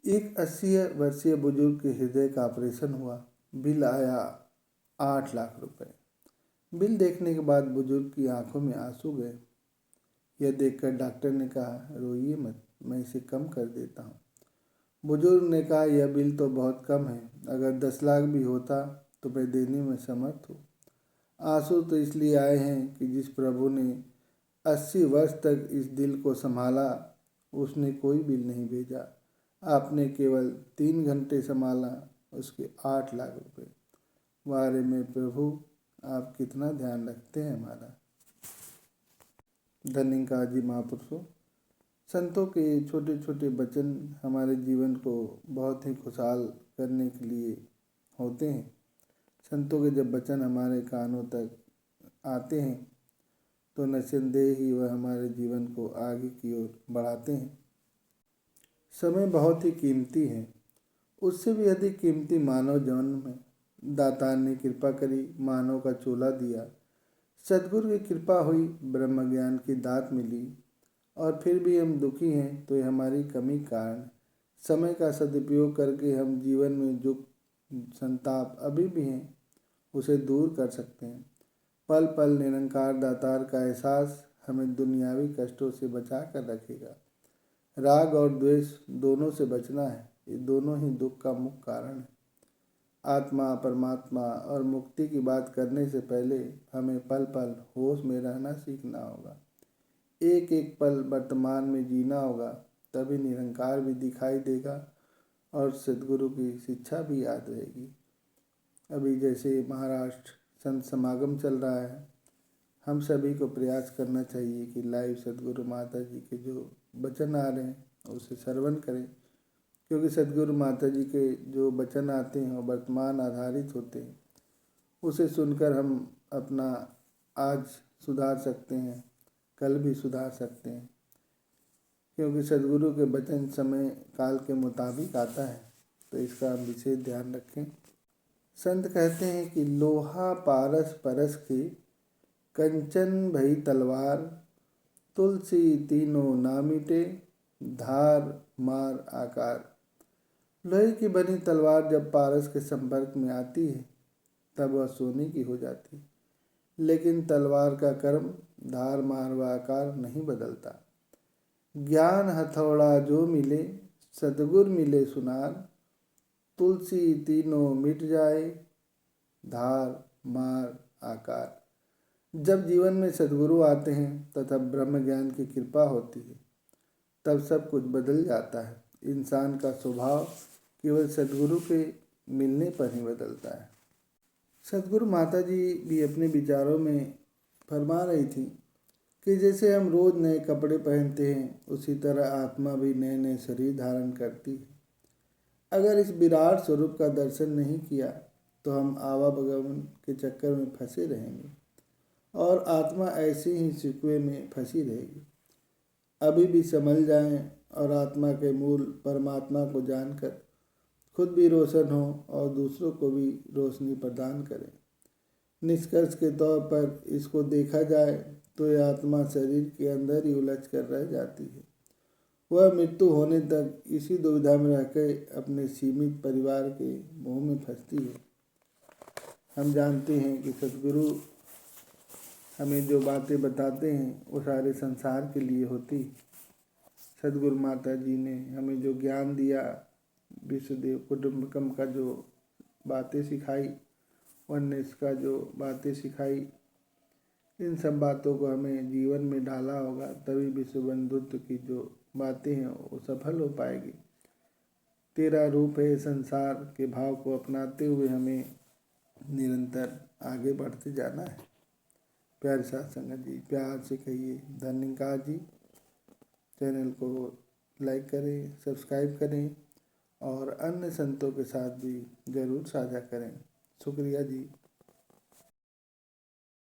एक 80 वर्षीय बुजुर्ग के हृदय का ऑपरेशन हुआ। बिल आया 8 लाख रुपए। बिल देखने के बाद बुजुर्ग की आंखों में आंसू गए। यह देखकर डॉक्टर ने कहा, रोइए मत, मैं इसे कम कर देता हूँ। बुजुर्ग ने कहा, यह बिल तो बहुत कम है, अगर 10 लाख भी होता तो मैं देने में समर्थ हूँ। आंसू तो इसलिए आए हैं कि जिस प्रभु ने 80 वर्ष तक इस दिल को संभाला, उसने कोई बिल नहीं भेजा। आपने केवल 3 घंटे संभाला, उसके 8 लाख रुपए। बारे में प्रभु, आप कितना ध्यान रखते हैं हमारा। धन्यवाद जी महापुरुषों। संतों के छोटे छोटे वचन हमारे जीवन को बहुत ही खुशहाल करने के लिए होते हैं। संतों के जब वचन हमारे कानों तक आते हैं तो निस्संदेह ही वह हमारे जीवन को आगे की ओर बढ़ाते हैं। समय बहुत ही कीमती है, उससे भी अधिक कीमती मानव जन्म है। दातार ने कृपा करी, मानव का चोला दिया, सद्गुरु की कृपा हुई, ब्रह्म ज्ञान की दात मिली, और फिर भी हम दुखी हैं तो यह हमारी कमी कारण। समय का सदुपयोग करके हम जीवन में जो संताप अभी भी हैं उसे दूर कर सकते हैं। पल पल निरंकार दातार का एहसास हमें दुनियावी कष्टों से बचा कर रखेगा। राग और द्वेष दोनों से बचना है, ये दोनों ही दुख का मुख्य कारण है। आत्मा, परमात्मा और मुक्ति की बात करने से पहले हमें पल पल होश में रहना सीखना होगा। एक एक पल वर्तमान में जीना होगा, तभी निरंकार भी दिखाई देगा और सद्गुरु की शिक्षा भी याद रहेगी। अभी जैसे महाराष्ट्र संत समागम चल रहा है, हम सभी को प्रयास करना चाहिए कि लाइव सद्गुरु माता जी के जो वचन आ रहे हैं उसे श्रवण करें, क्योंकि सद्गुरु माता जी के जो वचन आते हैं वो वर्तमान आधारित होते हैं। उसे सुनकर हम अपना आज सुधार सकते हैं, कल भी सुधार सकते हैं, क्योंकि सद्गुरु के वचन समय काल के मुताबिक आता है, तो इसका हम विशेष ध्यान रखें। संत कहते हैं कि लोहा पारस परस के, कंचन भई तलवार, तुलसी तीनों ना मिटे, धार मार आकार। लोहे की बनी तलवार जब पारस के संपर्क में आती है तब वह सोने की हो जाती, लेकिन तलवार का कर्म धार मार व आकार नहीं बदलता। ज्ञान हथौड़ा जो मिले, सद्गुर मिले सुनार, तुलसी तीनों मिट जाए, धार मार आकार। जब जीवन में सद्गुरु आते हैं तथा ब्रह्म ज्ञान की कृपा होती है, तब सब कुछ बदल जाता है। इंसान का स्वभाव केवल सद्गुरु के मिलने पर ही बदलता है। सद्गुरु माता जी भी अपने विचारों में फरमा रही थी कि जैसे हम रोज नए कपड़े पहनते हैं, उसी तरह आत्मा भी नए नए शरीर धारण करती है। अगर इस विराट स्वरूप का दर्शन नहीं किया तो हम आवागमन के चक्कर में फंसे रहेंगे और आत्मा ऐसे ही शिकवे में फंसी रहेगी। अभी भी संभल जाएं और आत्मा के मूल परमात्मा को जानकर खुद भी रोशन हो और दूसरों को भी रोशनी प्रदान करें। निष्कर्ष के तौर पर इसको देखा जाए तो यह आत्मा शरीर के अंदर ही उलझ कर रह जाती है। वह मृत्यु होने तक इसी दुविधा में रहकर अपने सीमित परिवार के मोह में फंसती है। हम जानते हैं कि सद्गुरु हमें जो बातें बताते हैं वो सारे संसार के लिए होती। सद्गुरु माता जी ने हमें जो ज्ञान दिया, विश्वदेव कुटुंबकम का जो बातें सिखाई, वननेस का जो बातें सिखाई, इन सब बातों को हमें जीवन में डाला होगा, तभी विश्व बंधुत्व की जो बातें हैं वो सफल हो पाएगी। तेरा रूप है संसार के भाव को अपनाते हुए हमें निरंतर आगे बढ़ते जाना है। प्यारे साथ संगत जी, प्यार से कहिए धन्यवाद जी। चैनल को लाइक करें, सब्सक्राइब करें और अन्य संतों के साथ भी ज़रूर साझा करें। शुक्रिया जी।